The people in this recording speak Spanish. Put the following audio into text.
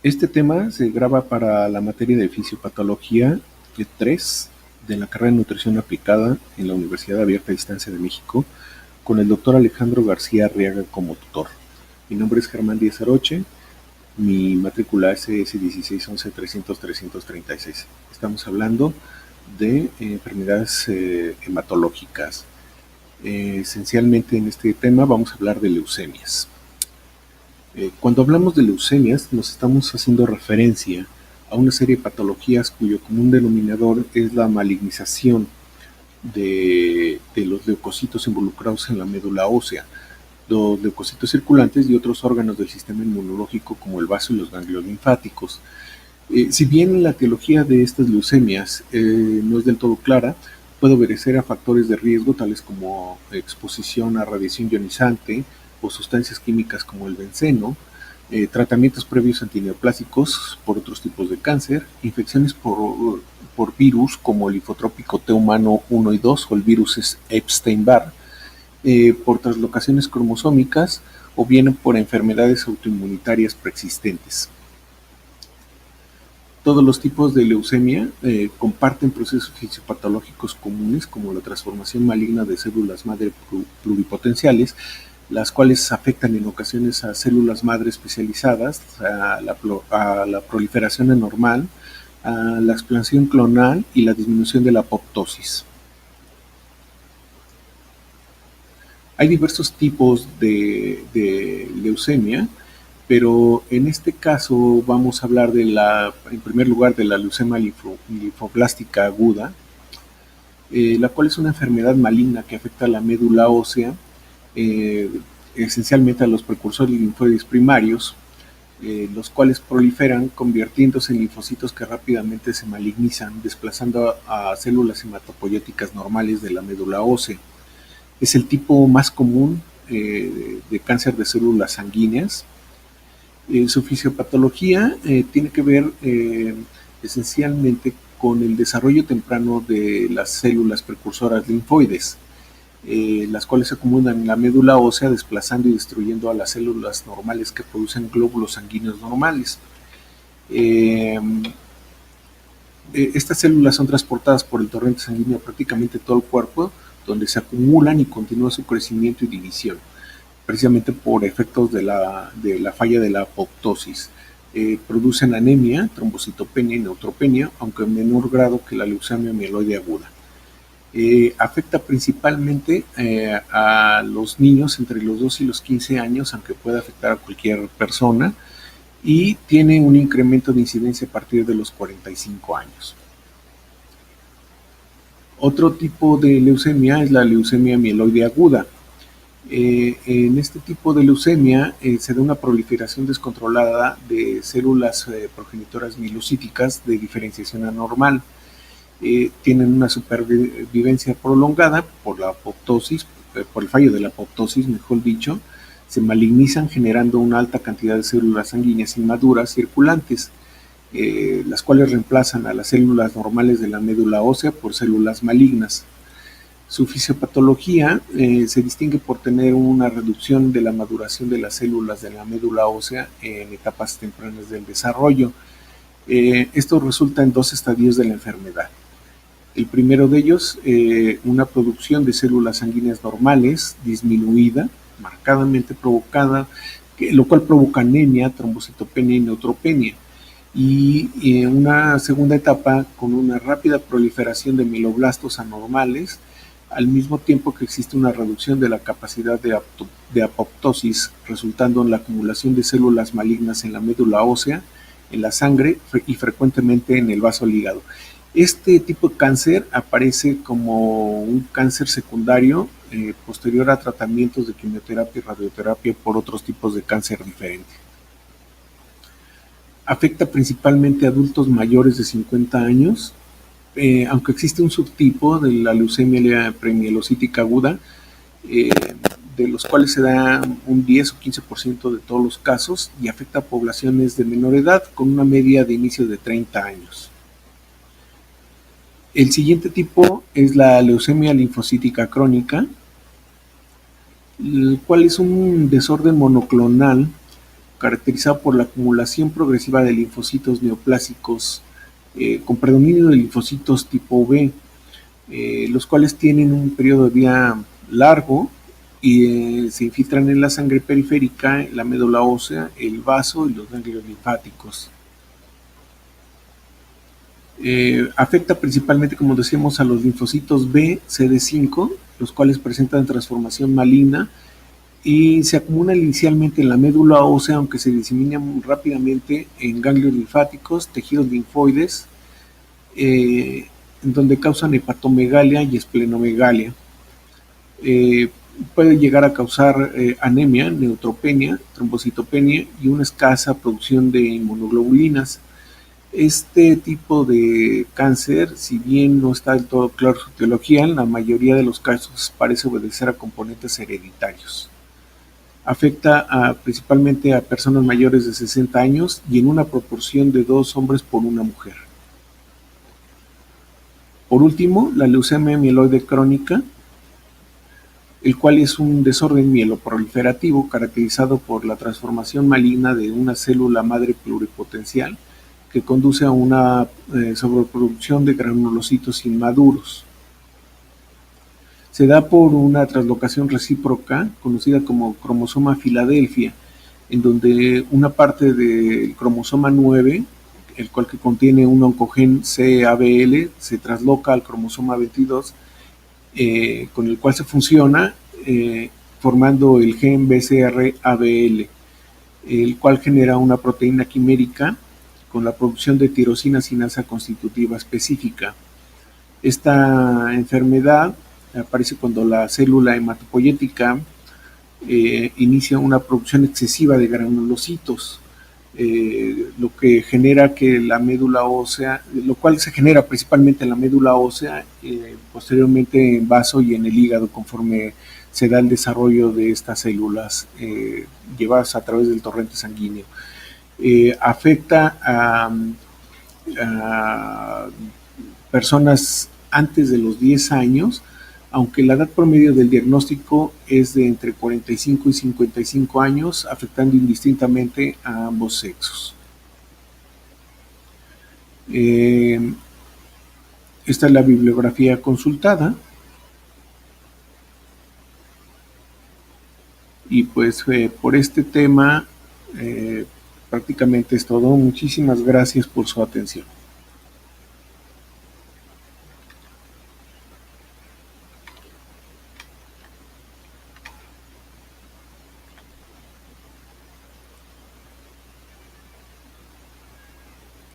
Este tema se graba para la materia de fisiopatología 3 de la carrera de nutrición aplicada en la Universidad Abierta a Distancia de México con el doctor Alejandro García Arriaga como tutor. Mi nombre es Germán Díaz Aroche, mi matrícula es CS1611300336. Estamos hablando de enfermedades hematológicas. Esencialmente en este tema vamos a hablar de leucemias. Cuando hablamos de leucemias, nos estamos haciendo referencia a una serie de patologías cuyo común denominador es la malignización de los leucocitos involucrados en la médula ósea, los leucocitos circulantes y otros órganos del sistema inmunológico como el vaso y los ganglios linfáticos. Si bien la etiología de estas leucemias no es del todo clara, puede obedecer a factores de riesgo tales como exposición a radiación ionizante o sustancias químicas como el benceno, tratamientos previos antineoplásicos por otros tipos de cáncer, infecciones por virus como el linfotrópico T humano 1 y 2 o el virus Epstein-Barr, por translocaciones cromosómicas o bien por enfermedades autoinmunitarias preexistentes. Todos los tipos de leucemia comparten procesos fisiopatológicos comunes como la transformación maligna de células madre pluripotenciales, las cuales afectan en ocasiones a células madre especializadas, a la proliferación anormal, a la expansión clonal y la disminución de la apoptosis. Hay diversos tipos de leucemia, pero en este caso vamos a hablar en primer lugar de la leucemia linfoblástica aguda, la cual es una enfermedad maligna que afecta a la médula ósea, esencialmente a los precursores linfoides primarios, los cuales proliferan convirtiéndose en linfocitos que rápidamente se malignizan, desplazando a células hematopoyéticas normales de la médula ósea. Es el tipo más común de cáncer de células sanguíneas. Su fisiopatología tiene que ver esencialmente con el desarrollo temprano de las células precursoras linfoides, las cuales se acumulan en la médula ósea desplazando y destruyendo a las células normales que producen glóbulos sanguíneos normales. Estas células son transportadas por el torrente sanguíneo a prácticamente todo el cuerpo, donde se acumulan y continúa su crecimiento y división, precisamente por efectos de la falla de la apoptosis. Producen anemia, trombocitopenia y neutropenia, aunque en menor grado que la leucemia mieloide aguda. Afecta principalmente a los niños entre los 2 y los 15 años, aunque puede afectar a cualquier persona, y tiene un incremento de incidencia a partir de los 45 años. Otro tipo de leucemia es la leucemia mieloide aguda. En este tipo de leucemia se da una proliferación descontrolada de células progenitoras mielocíticas de diferenciación anormal. Tienen una supervivencia prolongada por la apoptosis, por el fallo de la apoptosis, mejor dicho, se malignizan generando una alta cantidad de células sanguíneas inmaduras circulantes, las cuales reemplazan a las células normales de la médula ósea por células malignas. Su fisiopatología se distingue por tener una reducción de la maduración de las células de la médula ósea en etapas tempranas del desarrollo. Esto resulta en 2 estadios de la enfermedad. El primero de ellos, una producción de células sanguíneas normales disminuida, marcadamente provocada, lo cual provoca anemia, trombocitopenia y neutropenia. Y una segunda etapa con una rápida proliferación de mieloblastos anormales, al mismo tiempo que existe una reducción de la capacidad de apoptosis, resultando en la acumulación de células malignas en la médula ósea, en la sangre y frecuentemente en el vaso ligado. Este tipo de cáncer aparece como un cáncer secundario posterior a tratamientos de quimioterapia y radioterapia por otros tipos de cáncer diferentes. Afecta principalmente a adultos mayores de 50 años, aunque existe un subtipo de la leucemia premielocítica aguda, de los cuales se da un 10 o 15% de todos los casos y afecta a poblaciones de menor edad con una media de inicio de 30 años. El siguiente tipo es la leucemia linfocítica crónica, el cual es un desorden monoclonal caracterizado por la acumulación progresiva de linfocitos neoplásicos con predominio de linfocitos tipo B, los cuales tienen un periodo de vida largo y se infiltran en la sangre periférica, la médula ósea, el vaso y los ganglios linfáticos. Afecta principalmente, como decíamos, a los linfocitos B, CD5, los cuales presentan transformación maligna y se acumulan inicialmente en la médula ósea, aunque se diseminan rápidamente en ganglios linfáticos, tejidos linfoides, en donde causan hepatomegalia y esplenomegalia. Puede llegar a causar anemia, neutropenia, trombocitopenia y una escasa producción de inmunoglobulinas. Este tipo de cáncer, si bien no está del todo claro su etiología, en la mayoría de los casos parece obedecer a componentes hereditarios. Afecta principalmente a personas mayores de 60 años y en una proporción de 2 hombres por una mujer. Por último, la leucemia mieloide crónica, el cual es un desorden mieloproliferativo caracterizado por la transformación maligna de una célula madre pluripotencial que conduce a una sobreproducción de granulocitos inmaduros. Se da por una translocación recíproca conocida como cromosoma Filadelfia, en donde una parte del cromosoma 9, el cual que contiene un oncogen CABL, se trasloca al cromosoma 22, con el cual se funciona formando el gen BCR-ABL, el cual genera una proteína quimérica con la producción de tirosina sinasa constitutiva específica. Esta enfermedad aparece cuando la célula hematopoyética inicia una producción excesiva de granulocitos, lo que genera que la médula ósea, lo cual se genera principalmente en la médula ósea, posteriormente en vaso y en el hígado conforme se da el desarrollo de estas células llevadas a través del torrente sanguíneo. Afecta a personas antes de los 10 años, aunque la edad promedio del diagnóstico es de entre 45 y 55 años, afectando indistintamente a ambos sexos. Esta es la bibliografía consultada. Y pues por este tema prácticamente es todo. Muchísimas gracias por su atención.